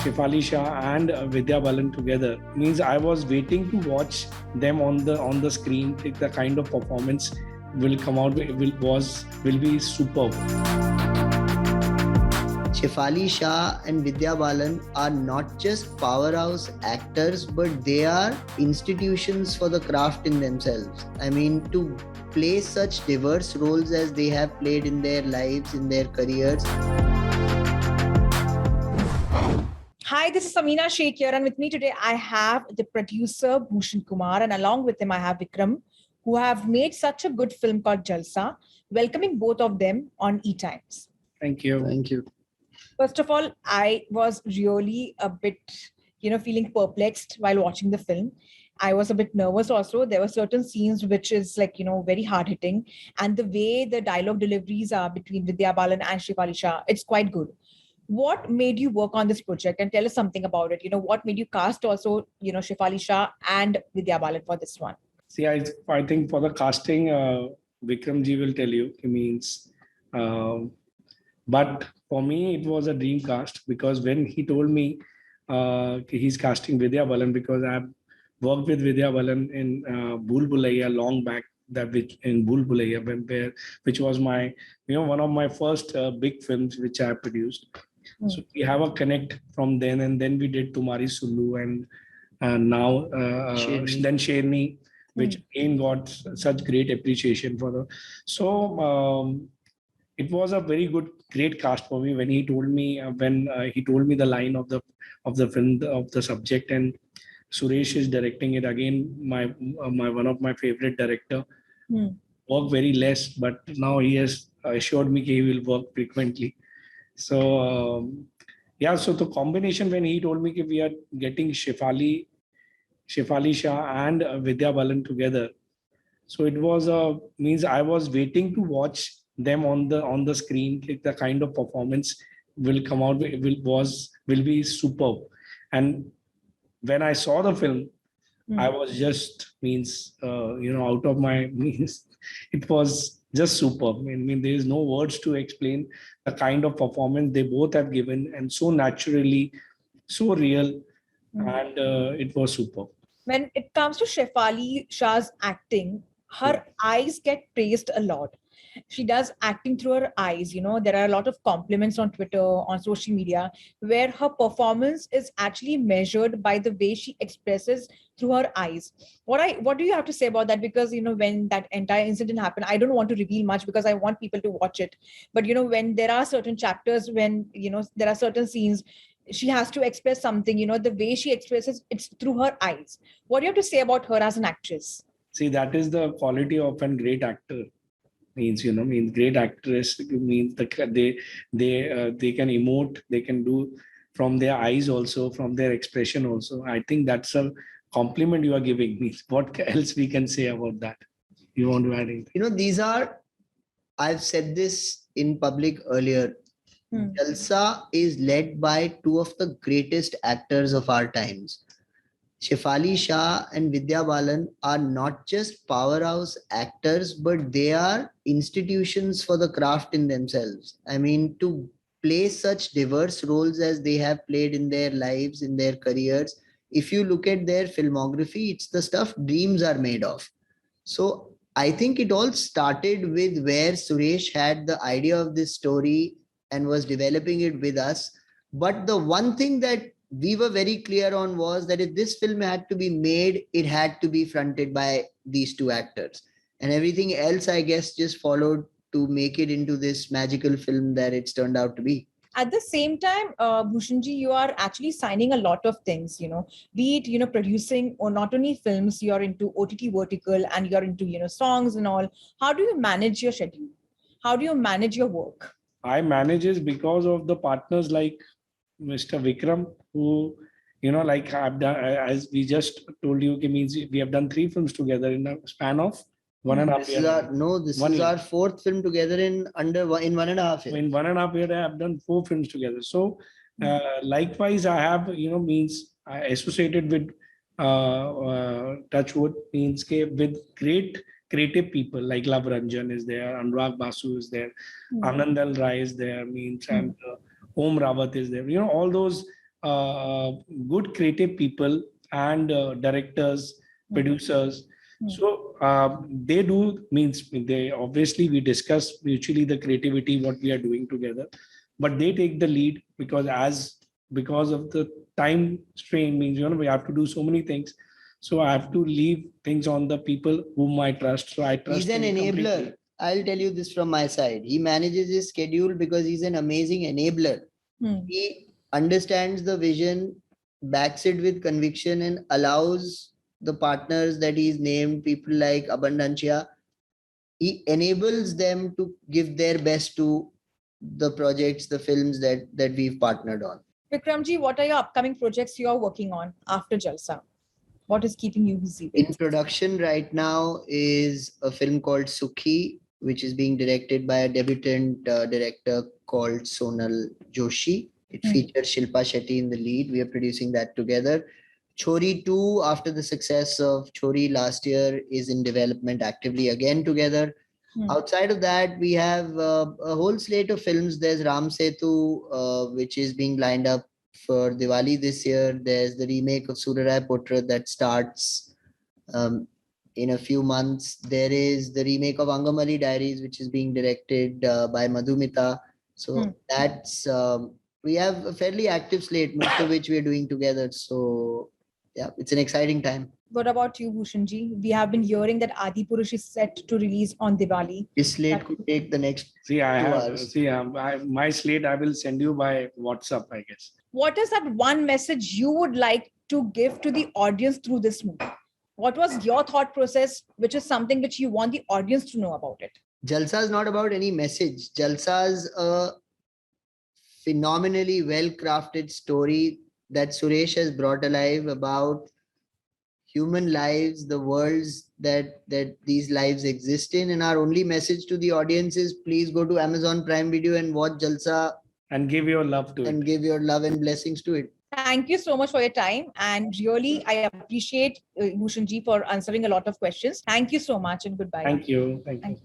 Shefali Shah and Vidya Balan together means I was waiting to watch them on the screen. The kind of performance will come out will be superb. Shefali Shah and Vidya Balan are not just powerhouse actors, but they are institutions for the craft in themselves. I mean, to play such diverse roles as they have played in their lives, in their careers. Hi, this is Samina Sheikh here, and with me today I have the producer Bhushan Kumar, and along with him I have Vikram, who have made such a good film called Jalsa. Welcoming both of them on ETimes. Thank you. Thank you. First of all, I was really a bit, feeling perplexed while watching the film. I was a bit nervous also. There were certain scenes which is very hard hitting, and the way the dialogue deliveries are between Vidya Balan and Shefali Shah, it's quite good. What made you work on this project, and tell us something about it? What made you cast also, Shefali Shah and Vidya Balan for this one? See, I think for the casting, Vikram ji will tell you. He means, but for me it was a dream cast because when he told me he's casting Vidya Balan, because I've worked with Vidya Balan in Bhool Bhulaiya long back. In Bhool Bhulaiya, which was my one of my first big films which I produced. So we have a connect from then, and then we did Tumhari Sulu, and now then Sherni, which again got such great appreciation for the. So it was a very great cast for me when he told me he told me the line of the film of the subject, and Suresh is directing it again. My one of my favorite director. Work very less, but now he has assured me he will work frequently. So so the combination when he told me we are getting Shefali Shah and Vidya Balan together, so it was means I was waiting to watch them on the screen. The kind of performance will come out will be superb. And when I saw the film, I was just out of my means. It was just superb. I mean, there is no words to explain the kind of performance they both have given, and so naturally, so real, and it was superb. When it comes to Shefali Shah's acting, her eyes get praised a lot. She does acting through her eyes. There are a lot of compliments on Twitter, on social media, where her performance is actually measured by the way she expresses through her eyes. What do you have to say about that? Because when that entire incident happened, I don't want to reveal much because I want people to watch it. But when there are certain chapters, when there are certain scenes, she has to express something. The way she expresses, it's through her eyes. What do you have to say about her as an actress? See, that is the quality of a great actor. Means great actress means they can emote, they can do from their eyes also, from their expression also. I think that's a compliment you are giving me. What else we can say about that? You want to add anything? I've said this in public earlier. Jalsa is led by two of the greatest actors of our times. Shefali Shah and Vidya Balan are not just powerhouse actors, but they are institutions for the craft in themselves. I mean, to play such diverse roles as they have played in their lives, in their careers, if you look at their filmography, it's the stuff dreams are made of. So I think it all started with where Suresh had the idea of this story and was developing it with us. But the one thing that we were very clear on was that if this film had to be made, it had to be fronted by these two actors. And everything else, I guess, just followed to make it into this magical film that it's turned out to be. At the same time, Bhushanji, you are actually signing a lot of things, be it, producing or not only films, you're into OTT vertical and you're into, songs and all. How do you manage your schedule? How do you manage your work? I manage it because of the partners like Mr. Vikram, who, like I've done, as we just told you, means we have done 3 films together in a span of 1.5 years. This is our 4th film together in 1.5 years. In 1.5 years, I have done 4 films together. So, likewise, I have, means associated with Touchwood, means with great creative people like Love Ranjan is there, Anurag Basu is there, Anand L. Rai is there, means and Om Rawat is there. All those good creative people and directors, producers. So they do means they obviously we discuss mutually the creativity what we are doing together, but they take the lead because of the time strain means we have to do so many things. So I have to leave things on the people whom I trust. So I trust. He's an him enabler. completely. I'll tell you this from my side. He manages his schedule because he's an amazing enabler. He understands the vision, backs it with conviction, and allows the partners that he's named, people like Abundancia, he enables them to give their best to the projects, the films that we've partnered on. Vikramji, what are your upcoming projects you are working on after Jalsa? What is keeping you busy? In production right now is a film called Sukhi, which is being directed by a debutant director called Sonal Joshi. It features Shilpa Shetty in the lead. We are producing that together. Chori 2, after the success of Chori last year, is in development actively again together. Outside of that, we have a whole slate of films. There's Ram Setu, which is being lined up for Diwali this year. There's the remake of Surarai Putra that starts in a few months. There is the remake of Angamali Diaries, which is being directed by Madhumita. So that's we have a fairly active slate, most of which we are doing together. So yeah, it's an exciting time. What about you, Bhushanji? We have been hearing that Adipurush is set to release on Diwali. This slate could take the next 2 hours. My slate I will send you by WhatsApp, I guess. What is that one message you would like to give to the audience through this movie? What was your thought process, which is something which you want the audience to know about it? Jalsa is not about any message. Jalsa is a phenomenally well-crafted story that Suresh has brought alive about human lives, the worlds that these lives exist in. And our only message to the audience is please go to Amazon Prime Video and watch Jalsa. And give your love to it. And give your love and blessings to it. Thank you so much for your time. And really, I appreciate Bhushanji for answering a lot of questions. Thank you so much and goodbye. Thank you. Thank you.